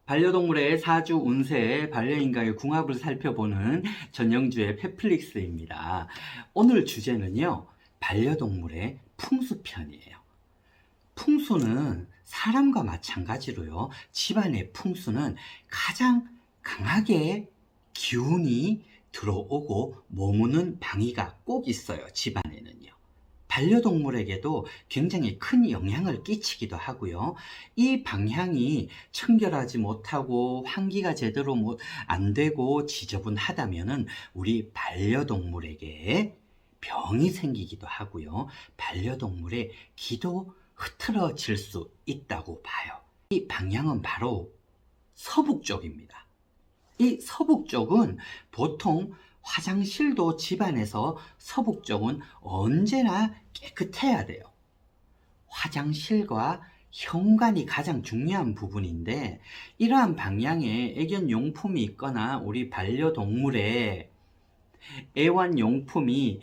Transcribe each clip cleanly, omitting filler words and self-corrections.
반려동물의 사주 운세, 반려인과의 궁합을 살펴보는 전영주의 펫플릭스입니다. 오늘 주제는요, 반려동물의 풍수편이에요. 풍수는 사람과 마찬가지로요, 집안의 풍수는 가장 강하게 기운이 들어오고 머무는 방위가 꼭 있어요, 집안에는요. 반려동물에게도 굉장히 큰 영향을 끼치기도 하고요. 이 방향이 청결하지 못하고 환기가 제대로 안 되고 지저분하다면은 우리 반려동물에게 병이 생기기도 하고요. 반려동물의 기도 흐트러질 수 있다고 봐요. 이 방향은 바로 서북 쪽입니다. 이 서북 쪽은 보통 화장실도 집안에서 서북 쪽은 언제나 깨끗해야 돼요. 화장실과 현관이 가장 중요한 부분인데, 이러한 방향에 애견용품이 있거나 우리 반려동물의 애완용품이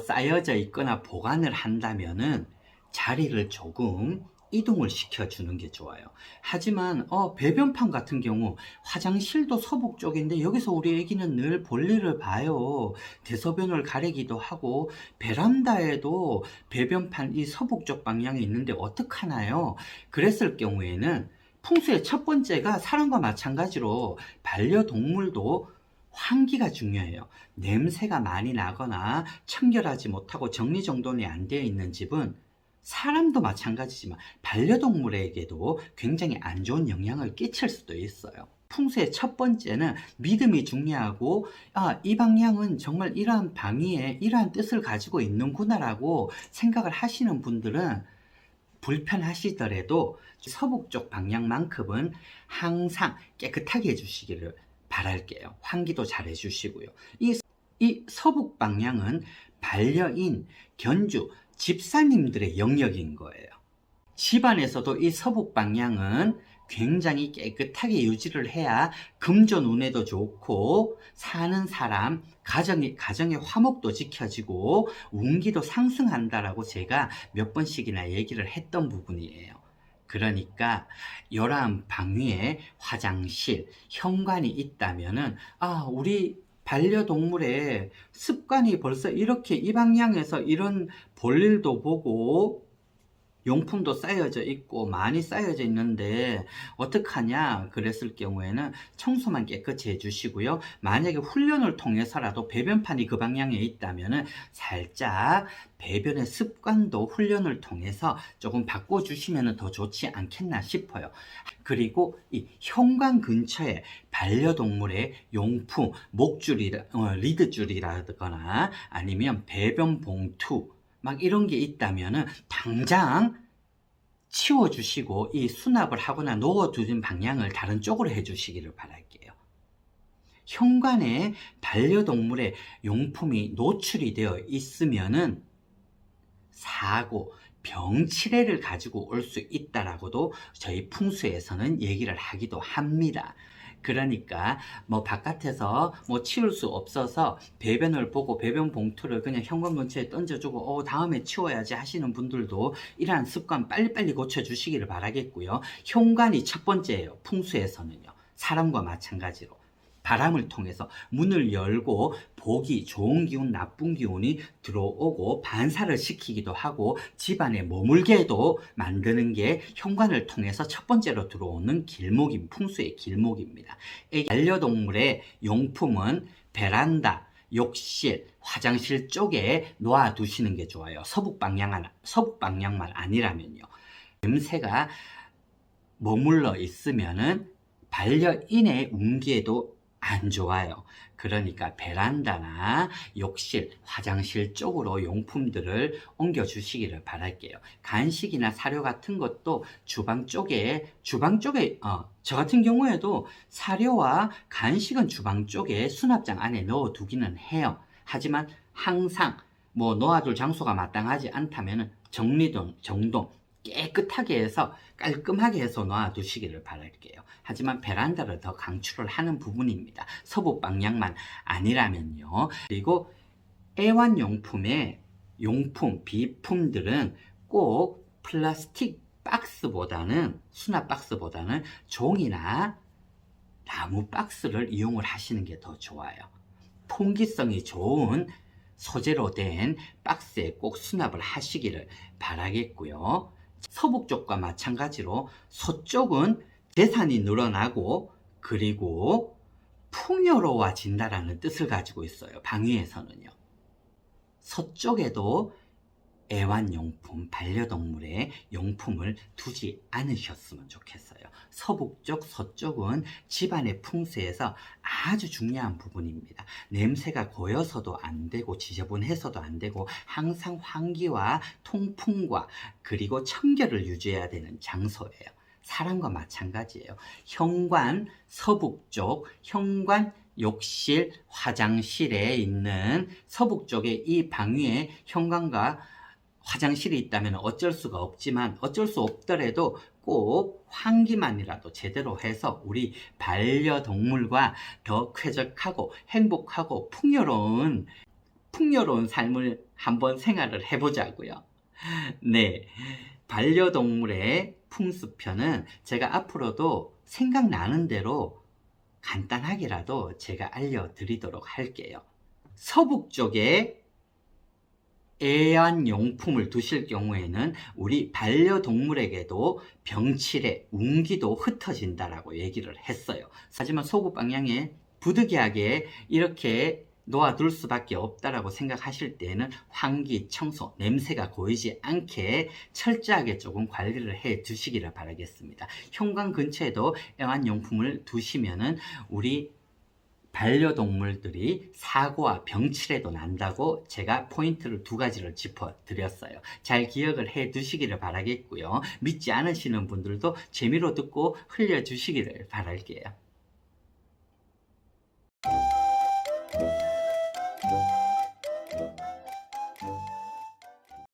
쌓여져 있거나 보관을 한다면은 자리를 조금 이동을 시켜주는 게 좋아요. 하지만 배변판 같은 경우 화장실도 서북 쪽인데 여기서 우리 애기는 늘 볼일을 봐요. 대소변을 가리기도 하고 베란다에도 배변판 이 서북 쪽 방향에 있는데 어떡하나요? 그랬을 경우에는 풍수의 첫 번째가 사람과 마찬가지로 반려동물도 환기가 중요해요. 냄새가 많이 나거나 청결하지 못하고 정리정돈이 안 되어 있는 집은 사람도 마찬가지지만 반려동물에게도 굉장히 안 좋은 영향을 끼칠 수도 있어요. 풍수의 첫 번째는 믿음이 중요하고, 이 방향은 정말 이러한 방위에 이러한 뜻을 가지고 있는구나라고 생각을 하시는 분들은 불편하시더라도 서북 쪽 방향만큼은 항상 깨끗하게 해주시기를 바랄게요. 환기도 잘 해주시고요. 이 서북 방향은 반려인, 견주, 집사님들의 영역인 거예요. 집안에서도 이 서북 방향은 굉장히 깨끗하게 유지를 해야 금전 운에도 좋고 사는 사람, 가정의 화목도 지켜지고 운기도 상승한다라고 제가 몇 번씩이나 얘기를 했던 부분이에요. 그러니까 이러한 방위에 화장실, 현관이 있다면은 우리 반려동물의 습관이 벌써 이렇게 이 방향에서 이런 볼일도 보고 용품도 쌓여져 있고 많이 쌓여져 있는데 어떡하냐 그랬을 경우에는 청소만 깨끗이 해주시고요. 만약에 훈련을 통해서라도 배변판이 그 방향에 있다면 살짝 배변의 습관도 훈련을 통해서 조금 바꿔주시면 더 좋지 않겠나 싶어요. 그리고 이 현관 근처에 반려동물의 용품, 리드줄이라거나 아니면 배변 봉투 이런 게 있다면은 당장 치워주시고 이 수납을 하거나 놓아두는 방향을 다른 쪽으로 해주시기를 바랄게요. 현관에 반려동물의 용품이 노출이 되어 있으면은 사고, 병치레를 가지고 올 수 있다라고도 저희 풍수에서는 얘기를 하기도 합니다. 그러니까 바깥에서 치울 수 없어서 배변을 보고 배변 봉투를 그냥 현관 근처에 던져주고 다음에 치워야지 하시는 분들도 이러한 습관 빨리빨리 고쳐주시기를 바라겠고요. 현관이 첫 번째예요. 풍수에서는요. 사람과 마찬가지로 바람을 통해서 문을 열고 복이, 좋은 기운, 나쁜 기운이 들어오고 반사를 시키기도 하고 집안에 머물게도 만드는 게 현관을 통해서 첫 번째로 들어오는 길목인 풍수의 길목입니다. 반려동물의 용품은 베란다, 욕실, 화장실 쪽에 놓아두시는 게 좋아요. 서북 방향만 아니라면요. 냄새가 머물러 있으면은 반려인의 운기에도 안 좋아요. 그러니까 베란다나 욕실, 화장실 쪽으로 용품들을 옮겨 주시기를 바랄게요. 간식이나 사료 같은 것도 주방 쪽에 저 같은 경우에도 사료와 간식은 주방 쪽에 수납장 안에 넣어 두기는 해요. 하지만 항상 놓아둘 장소가 마땅하지 않다면 정돈 깨끗하게 해서 깔끔하게 해서 놔두시기를 바랄게요. 하지만 베란다를 더 강추를 하는 부분입니다. 서북 방향만 아니라면요. 그리고 애완용품의 비품들은 꼭 플라스틱 박스보다는, 수납 박스보다는 종이나 나무 박스를 이용을 하시는 게 더 좋아요. 통기성이 좋은 소재로 된 박스에 꼭 수납을 하시기를 바라겠고요. 서북쪽과 마찬가지로 서쪽은 재산이 늘어나고 그리고 풍요로워진다라는 뜻을 가지고 있어요. 방위에서는요. 서쪽에도 애완용품, 반려동물의 용품을 두지 않으셨으면 좋겠어요. 서북쪽, 서쪽은 집안의 풍수에서 아주 중요한 부분입니다. 냄새가 고여서도 안 되고 지저분해서도 안 되고 항상 환기와 통풍과 그리고 청결을 유지해야 되는 장소예요. 사람과 마찬가지예요. 현관, 서북쪽, 현관, 욕실, 화장실에 있는 서북쪽에 이 방위에 현관과 화장실이 있다면 어쩔 수가 없지만 어쩔 수 없더라도 꼭 환기만이라도 제대로 해서 우리 반려동물과 더 쾌적하고 행복하고 풍요로운 삶을 한번 생활을 해보자고요. 네, 반려동물의 풍수편은 제가 앞으로도 생각나는 대로 간단하게라도 제가 알려드리도록 할게요. 서북쪽에 애완용품을 두실 경우에는 우리 반려동물에게도 병치레, 운기도 흩어진다라고 얘기를 했어요. 하지만 소국 방향에 부득이하게 이렇게 놓아둘 수밖에 없다라고 생각하실 때는 환기, 청소, 냄새가 고이지 않게 철저하게 조금 관리를 해 두시기를 바라겠습니다. 현관 근처에도 애완용품을 두시면은 우리 반려동물들이 사고와 병치레도 난다고 제가 포인트를 2가지를 짚어드렸어요. 잘 기억을 해 두시기를 바라겠고요. 믿지 않으시는 분들도 재미로 듣고 흘려주시기를 바랄게요.